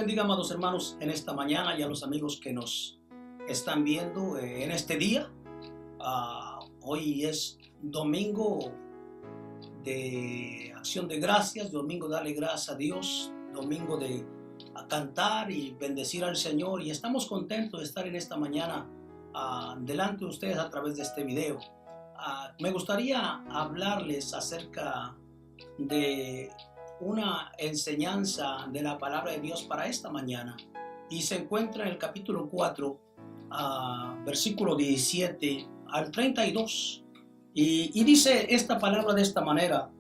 bendiga, amados hermanos, en esta mañana y a los amigos que nos están viendo en este día. Hoy es domingo de acción de gracias, domingo de darle gracias a Dios, domingo de cantar y bendecir al Señor, y estamos contentos de estar en esta mañana delante de ustedes a través de este video. Me gustaría hablarles acerca de una enseñanza de la palabra de Dios para esta mañana, y se encuentra en el capítulo 4, versículo 17 al 32, y dice esta palabra de esta manera: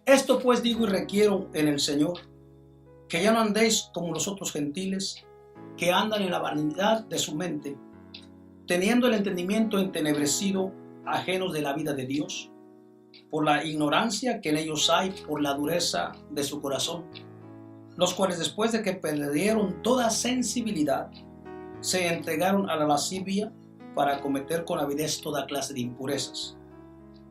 esto pues digo y requiero en el Señor, que ya no andéis como los otros gentiles, que andan en la vanidad de su mente, teniendo el entendimiento entenebrecido, ajenos de la vida de Dios, por la ignorancia que en ellos hay, por la dureza de su corazón, los cuales después de que perdieron toda sensibilidad, se entregaron a la lascivia para cometer con avidez toda clase de impurezas.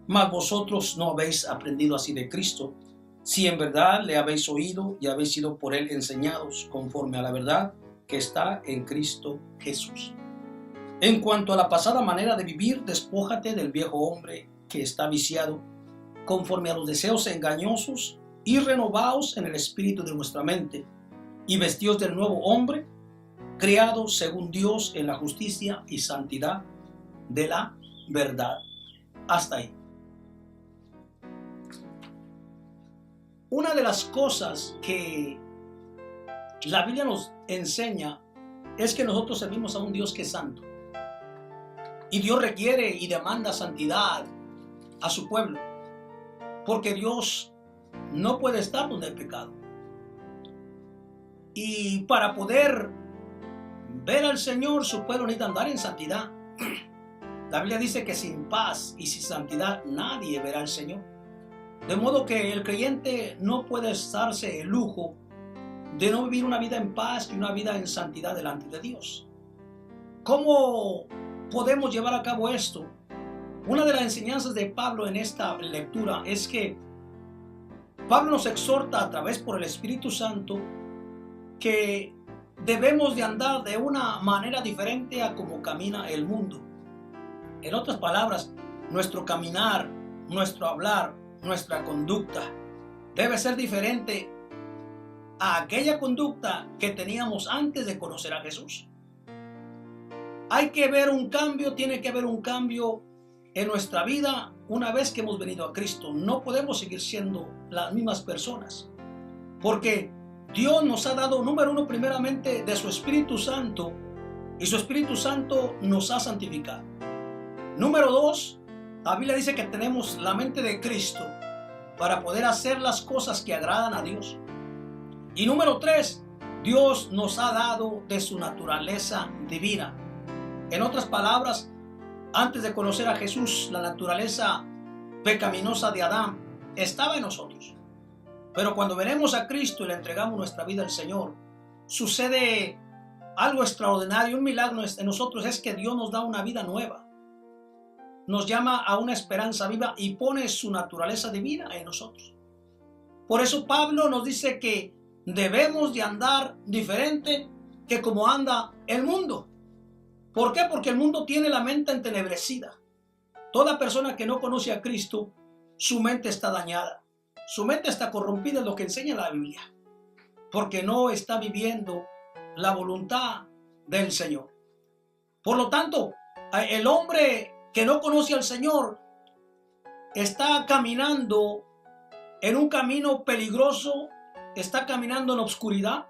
Mas vosotros no habéis aprendido así de Cristo, si en verdad le habéis oído y habéis sido por él enseñados conforme a la verdad que está en Cristo Jesús. En cuanto a la pasada manera de vivir, despójate del viejo hombre que está viciado, conforme a los deseos engañosos, y renovaos en el espíritu de vuestra mente, y vestíos del nuevo hombre, creado según Dios en la justicia y santidad de la verdad. Hasta ahí. Una de las cosas que la Biblia nos enseña es que nosotros servimos a un Dios que es santo. Y Dios requiere y demanda santidad a su pueblo, porque Dios no puede estar donde hay pecado. Y para poder ver al Señor, su pueblo necesita andar en santidad. La Biblia dice que sin paz y sin santidad nadie verá al Señor. De modo que el creyente no puede darse el lujo de no vivir una vida en paz y una vida en santidad delante de Dios. ¿Cómo podemos llevar a cabo esto? Una de las enseñanzas de Pablo en esta lectura es que Pablo nos exhorta a través por el Espíritu Santo que debemos de andar de una manera diferente a como camina el mundo. En otras palabras, nuestro caminar, nuestro hablar, nuestra conducta debe ser diferente a aquella conducta que teníamos antes de conocer a Jesús. Hay que ver un cambio, tiene que haber un cambio en nuestra vida una vez que hemos venido a Cristo. No podemos seguir siendo las mismas personas, porque Dios nos ha dado, número uno, primeramente de su Espíritu Santo, y su Espíritu Santo nos ha santificado. Número dos, la Biblia dice que tenemos la mente de Cristo para poder hacer las cosas que agradan a Dios. Y número tres, Dios nos ha dado de su naturaleza divina. En otras palabras, antes de conocer a Jesús, la naturaleza pecaminosa de Adán estaba en nosotros. Pero cuando venimos a Cristo y le entregamos nuestra vida al Señor, sucede algo extraordinario, un milagro en nosotros. Es que Dios nos da una vida nueva. Nos llama a una esperanza viva y pone su naturaleza divina en nosotros. Por eso Pablo nos dice que debemos de andar diferente que como anda el mundo. ¿Por qué? Porque el mundo tiene la mente entenebrecida. Toda persona que no conoce a Cristo, su mente está dañada. Su mente está corrompida, en lo que enseña la Biblia, porque no está viviendo la voluntad del Señor. Por lo tanto, el hombre que no conoce al Señor está caminando en un camino peligroso, está caminando en obscuridad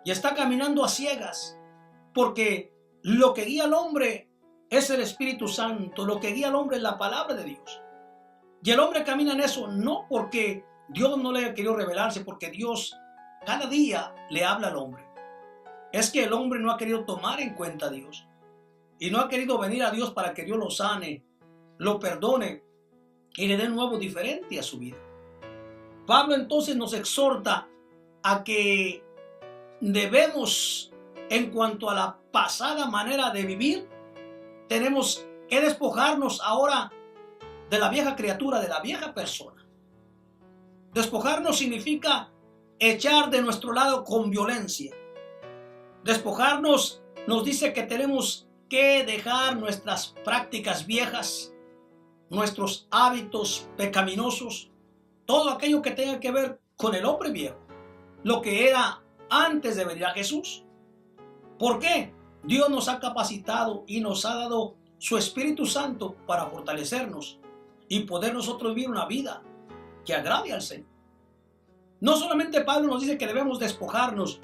y está caminando a ciegas, porque lo que guía al hombre es el Espíritu Santo, lo que guía al hombre es la palabra de Dios. Y el hombre camina en eso no porque Dios no le ha querido revelarse, porque Dios cada día le habla al hombre. Es que el hombre no ha querido tomar en cuenta a Dios y no ha querido venir a Dios para que Dios lo sane, lo perdone y le dé un nuevo diferente a su vida. Pablo entonces nos exhorta a que debemos, en cuanto a la pasada manera de vivir, tenemos que despojarnos ahora de la vieja criatura, de la vieja persona. Despojarnos significa echar de nuestro lado con violencia. Despojarnos nos dice que tenemos que dejar nuestras prácticas viejas, nuestros hábitos pecaminosos, todo aquello que tenga que ver con el hombre viejo, lo que era antes de venir a Jesús. ¿Por qué? Dios nos ha capacitado y nos ha dado su Espíritu Santo para fortalecernos y poder nosotros vivir una vida que agrade al Señor. No solamente Pablo nos dice que debemos despojarnos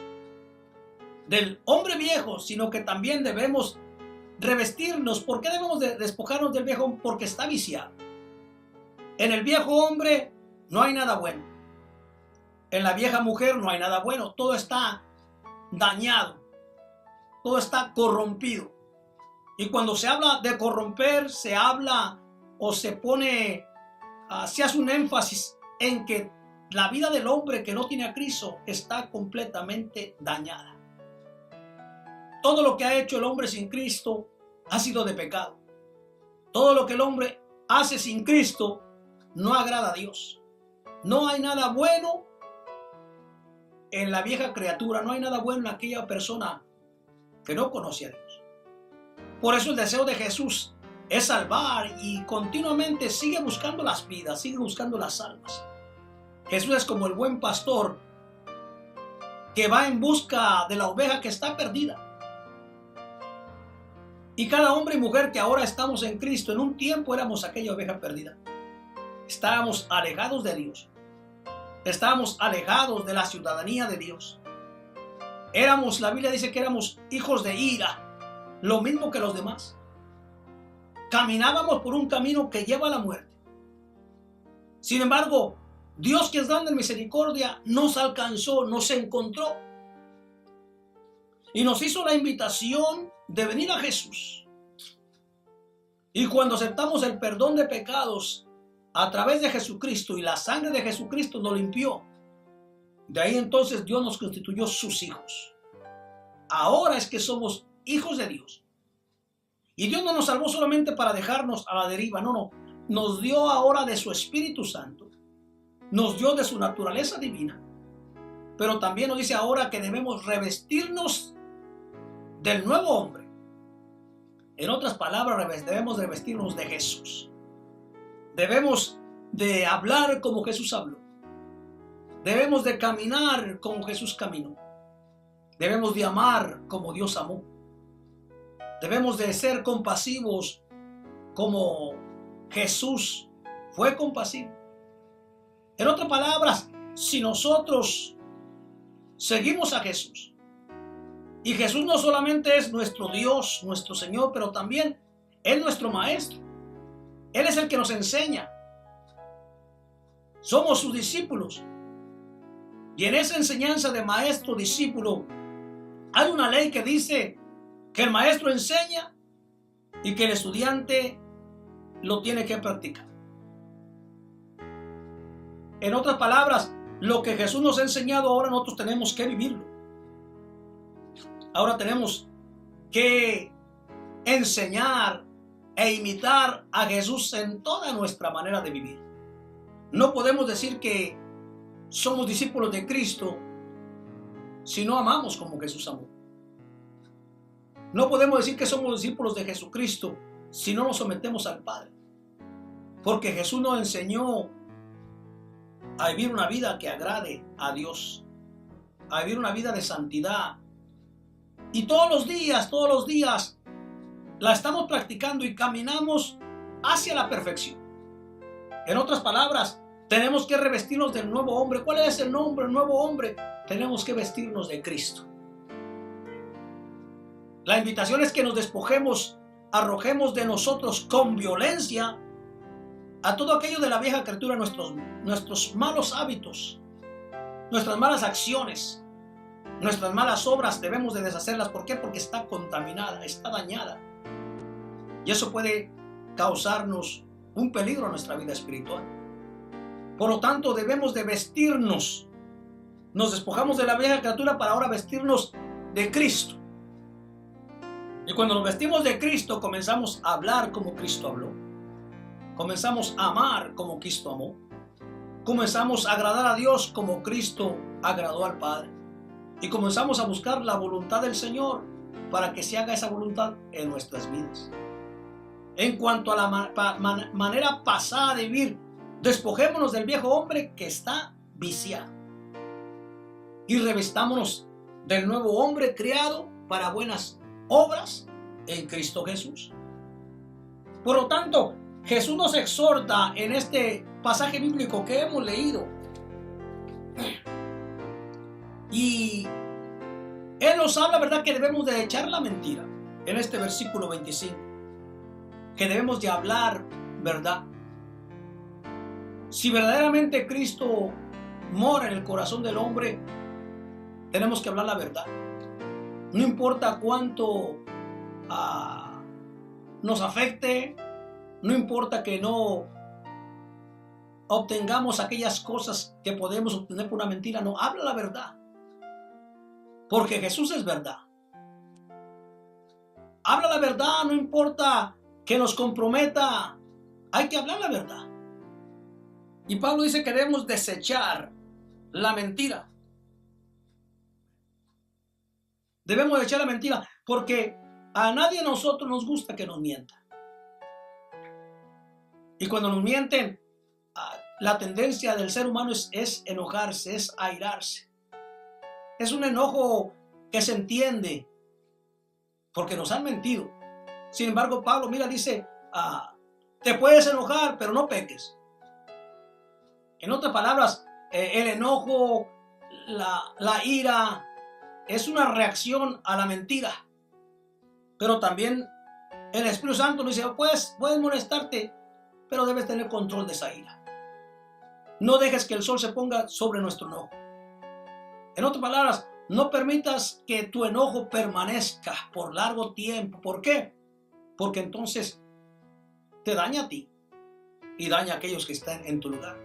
del hombre viejo, sino que también debemos revestirnos. ¿Por qué debemos despojarnos del viejo? Porque está viciado. En el viejo hombre no hay nada bueno. En la vieja mujer no hay nada bueno. Todo está dañado. Todo está corrompido. Y cuando se habla de corromper, se habla o se pone, se hace un énfasis en que la vida del hombre que no tiene a Cristo está completamente dañada. Todo lo que ha hecho el hombre sin Cristo ha sido de pecado. Todo lo que el hombre hace sin Cristo no agrada a Dios. No hay nada bueno en la vieja criatura, no hay nada bueno en aquella persona que no conoce a Dios. Por eso el deseo de Jesús es salvar y continuamente sigue buscando las vidas, sigue buscando las almas. Jesús es como el buen pastor que va en busca de la oveja que está perdida. Y cada hombre y mujer que ahora estamos en Cristo, en un tiempo éramos aquella oveja perdida. Estábamos alejados de Dios. Estábamos alejados de la ciudadanía de Dios. La Biblia dice que éramos hijos de ira, lo mismo que los demás. Caminábamos por un camino que lleva a la muerte. Sin embargo, Dios, que es grande en misericordia, nos alcanzó, nos encontró y nos hizo la invitación de venir a Jesús. Y cuando aceptamos el perdón de pecados a través de Jesucristo y la sangre de Jesucristo nos limpió, de ahí entonces Dios nos constituyó sus hijos. Ahora es que somos hijos de Dios. Y Dios no nos salvó solamente para dejarnos a la deriva, no. Nos dio ahora de su Espíritu Santo. Nos dio de su naturaleza divina. Pero también nos dice ahora que debemos revestirnos del nuevo hombre. En otras palabras, debemos revestirnos de Jesús. Debemos de hablar como Jesús habló. Debemos de caminar como Jesús caminó. Debemos de amar como Dios amó. Debemos de ser compasivos como Jesús fue compasivo. En otras palabras, si nosotros seguimos a Jesús, y Jesús no solamente es nuestro Dios, nuestro Señor, pero también es nuestro Maestro. Él es el que nos enseña. Somos sus discípulos. Y en esa enseñanza de maestro-discípulo hay una ley que dice que el maestro enseña y que el estudiante lo tiene que practicar. En otras palabras, lo que Jesús nos ha enseñado ahora nosotros tenemos que vivirlo. Ahora tenemos que enseñar e imitar a Jesús en toda nuestra manera de vivir. No podemos decir que somos discípulos de Cristo si no amamos como Jesús amó. No podemos decir que somos discípulos de Jesucristo si no nos sometemos al Padre. Porque Jesús nos enseñó a vivir una vida que agrade a Dios, a vivir una vida de santidad. Y todos los días la estamos practicando y caminamos hacia la perfección. En otras palabras, tenemos que revestirnos del nuevo hombre. ¿Cuál es el nombre del nuevo hombre? Tenemos que vestirnos de Cristo. La invitación es que nos despojemos, arrojemos de nosotros con violencia a todo aquello de la vieja criatura, nuestros malos hábitos, nuestras malas acciones, nuestras malas obras. Debemos de deshacerlas. ¿Por qué? Porque está contaminada, está dañada. Y eso puede causarnos un peligro a nuestra vida espiritual. Por lo tanto, debemos de vestirnos. Nos despojamos de la vieja criatura para ahora vestirnos de Cristo. Y cuando nos vestimos de Cristo, comenzamos a hablar como Cristo habló. Comenzamos a amar como Cristo amó. comenzamos a agradar a Dios como Cristo agradó al Padre. Y comenzamos a buscar la voluntad del Señor para que se haga esa voluntad en nuestras vidas. En cuanto a la manera pasada de vivir, despojémonos del viejo hombre que está viciado y revistámonos del nuevo hombre creado para buenas obras en Cristo Jesús. Por lo tanto, Jesús nos exhorta en este pasaje bíblico que hemos leído, y Él nos habla, ¿verdad?, que debemos de echar la mentira en este versículo 25, que debemos de hablar verdad. Si verdaderamente Cristo mora en el corazón del hombre, tenemos que hablar la verdad. No importa cuánto nos afecte, no importa que no obtengamos aquellas cosas que podemos obtener por una mentira, no, habla la verdad. Porque Jesús es verdad. Habla la verdad, no importa que nos comprometa, hay que hablar la verdad. Y Pablo dice que debemos desechar la mentira. Debemos desechar la mentira porque a nadie de nosotros nos gusta que nos mientan. Y cuando nos mienten, la tendencia del ser humano es enojarse, es airarse. Es un enojo que se entiende porque nos han mentido. Sin embargo, Pablo, mira, dice, te puedes enojar, pero no peques. En otras palabras, el enojo, la ira, es una reacción a la mentira. Pero también el Espíritu Santo nos dice, puedes molestarte, pero debes tener control de esa ira. No dejes que el sol se ponga sobre nuestro enojo. En otras palabras, no permitas que tu enojo permanezca por largo tiempo. ¿Por qué? Porque entonces te daña a ti y daña a aquellos que están en tu lugar.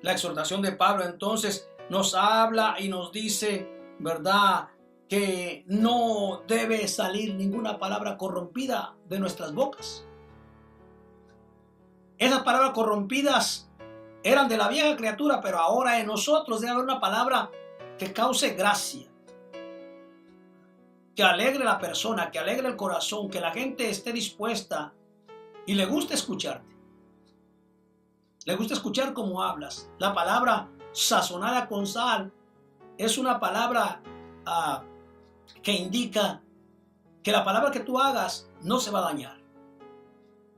La exhortación de Pablo entonces nos habla y nos dice, ¿verdad?, que no debe salir ninguna palabra corrompida de nuestras bocas. Esas palabras corrompidas eran de la vieja criatura, pero ahora en nosotros debe haber una palabra que cause gracia, que alegre a la persona, que alegre el corazón, que la gente esté dispuesta y le guste escucharte. Le gusta escuchar cómo hablas. La palabra sazonada con sal es una palabra que indica que la palabra que tú hagas no se va a dañar.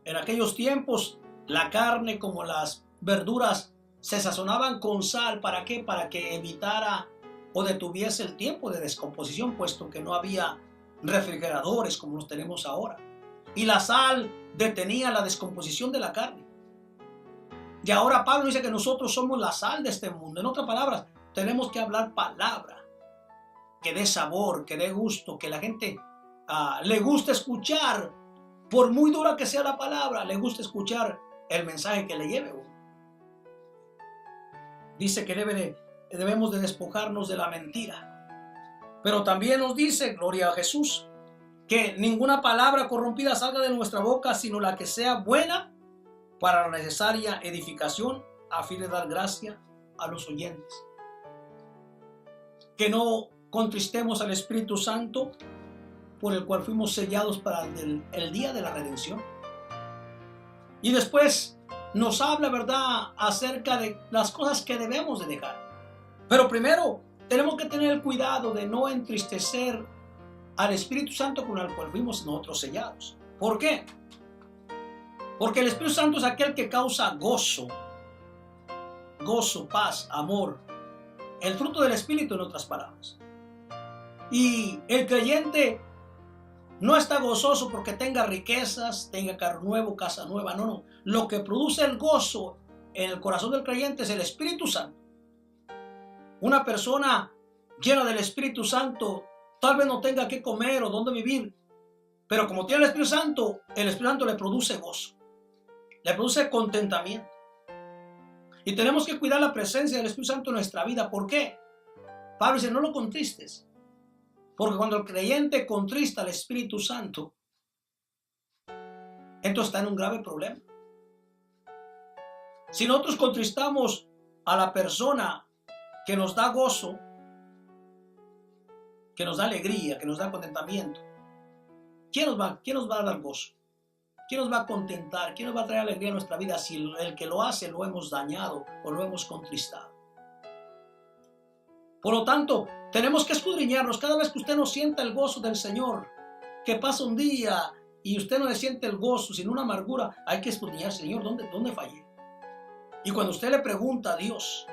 En aquellos tiempos, la carne como las verduras se sazonaban con sal. ¿Para qué? Para que evitara o detuviese el tiempo de descomposición, puesto que no había refrigeradores como los tenemos ahora. Y la sal detenía la descomposición de la carne. Y ahora Pablo dice que nosotros somos la sal de este mundo. En otras palabras, tenemos que hablar palabra que dé sabor, que dé gusto, que la gente le guste escuchar. Por muy dura que sea la palabra, le gusta escuchar el mensaje que le lleve uno. Dice que debemos de despojarnos de la mentira. Pero también nos dice, gloria a Jesús, que ninguna palabra corrompida salga de nuestra boca, sino la que sea buena para la necesaria edificación, a fin de dar gracia a los oyentes. Que no contristemos al Espíritu Santo, por el cual fuimos sellados para el día de la redención. Y después nos habla, ¿verdad?, acerca de las cosas que debemos de dejar. Pero primero tenemos que tener el cuidado de no entristecer al Espíritu Santo con el cual fuimos nosotros sellados. ¿Por qué? Porque el Espíritu Santo es aquel que causa gozo, paz, amor. El fruto del Espíritu, en otras palabras. Y el creyente no está gozoso porque tenga riquezas, tenga carro nuevo, casa nueva. No. Lo que produce el gozo en el corazón del creyente es el Espíritu Santo. Una persona llena del Espíritu Santo tal vez no tenga qué comer o dónde vivir, pero como tiene el Espíritu Santo le produce gozo, le produce contentamiento. Y tenemos que cuidar la presencia del Espíritu Santo en nuestra vida. ¿Por qué? Pablo dice, no lo contristes. Porque cuando el creyente contrista al Espíritu Santo, entonces está en un grave problema. Si nosotros contristamos a la persona que nos da gozo, que nos da alegría, que nos da contentamiento, ¿quién nos va a dar gozo? ¿Quién nos va a contentar? ¿Quién nos va a traer alegría a nuestra vida si el que lo hace lo hemos dañado o lo hemos contristado? Por lo tanto, tenemos que escudriñarnos. Cada vez que usted no sienta el gozo del Señor, que pasa un día y usted no le siente el gozo, sino una amargura, hay que escudriñar, Señor, ¿dónde fallé? Y cuando usted le pregunta a Dios,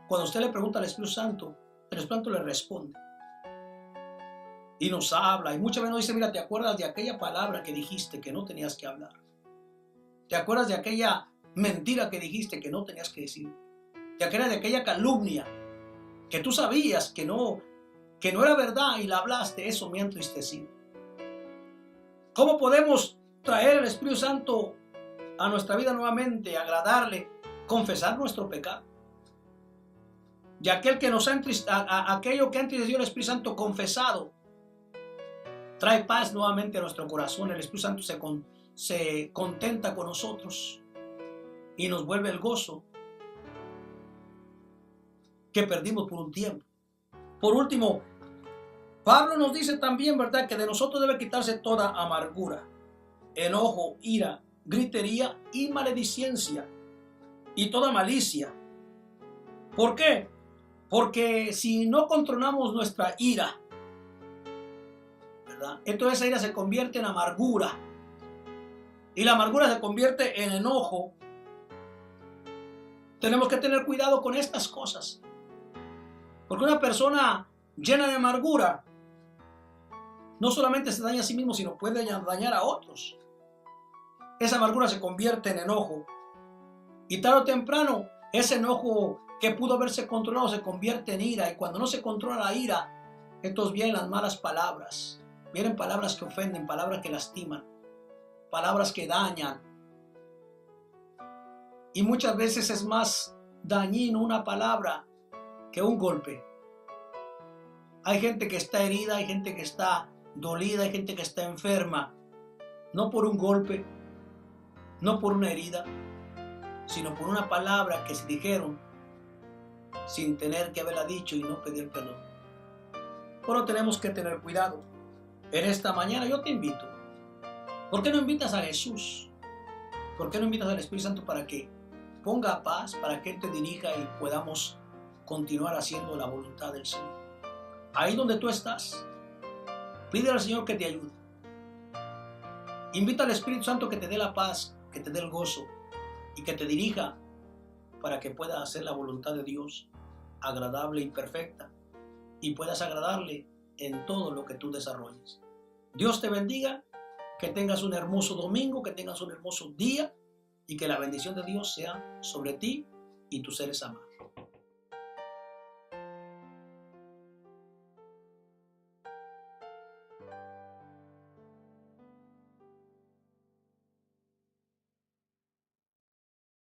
cuando usted le pregunta al Espíritu Santo, el Espíritu Santo le responde. Y nos habla, y muchas veces nos dice, mira, ¿te acuerdas de aquella palabra que dijiste que no tenías que hablar? ¿Te acuerdas de aquella mentira que dijiste que no tenías que decir? ¿Te acuerdas de aquella calumnia que tú sabías que no era verdad y la hablaste? Eso me ha entristecido. ¿Cómo podemos traer el Espíritu Santo a nuestra vida nuevamente, agradarle, confesar nuestro pecado? Y aquello que ha entristecido el Espíritu Santo confesado, trae paz nuevamente a nuestro corazón. El Espíritu Santo se contenta con nosotros y nos vuelve el gozo que perdimos por un tiempo. Por último, Pablo nos dice también, ¿verdad?, que de nosotros debe quitarse toda amargura, enojo, ira, gritería y maledicencia y toda malicia. ¿Por qué? Porque si no controlamos nuestra ira, ¿verdad?, entonces esa ira se convierte en amargura y la amargura se convierte en enojo. Tenemos que tener cuidado con estas cosas, porque una persona llena de amargura no solamente se daña a sí mismo, sino puede dañar a otros. Esa amargura se convierte en enojo y tarde o temprano ese enojo que pudo haberse controlado se convierte en ira, y cuando no se controla la ira, entonces vienen las malas palabras, vienen palabras que ofenden, palabras que lastiman, palabras que dañan, y muchas veces es más dañino una palabra que un golpe. Hay gente que está herida, hay gente que está dolida, hay gente que está enferma, no por un golpe, no por una herida, sino por una palabra que se dijeron sin tener que haberla dicho y no pedir perdón. Pero tenemos que tener cuidado. En esta mañana yo te invito. ¿Por qué no invitas a Jesús? ¿Por qué no invitas al Espíritu Santo para que ponga paz, para que Él te dirija y podamos continuar haciendo la voluntad del Señor? Ahí donde tú estás, pide al Señor que te ayude. Invita al Espíritu Santo que te dé la paz, que te dé el gozo y que te dirija para que puedas hacer la voluntad de Dios agradable y perfecta y puedas agradarle en todo lo que tú desarrolles. Dios te bendiga, que tengas un hermoso domingo, que tengas un hermoso día y que la bendición de Dios sea sobre ti y tus seres amados.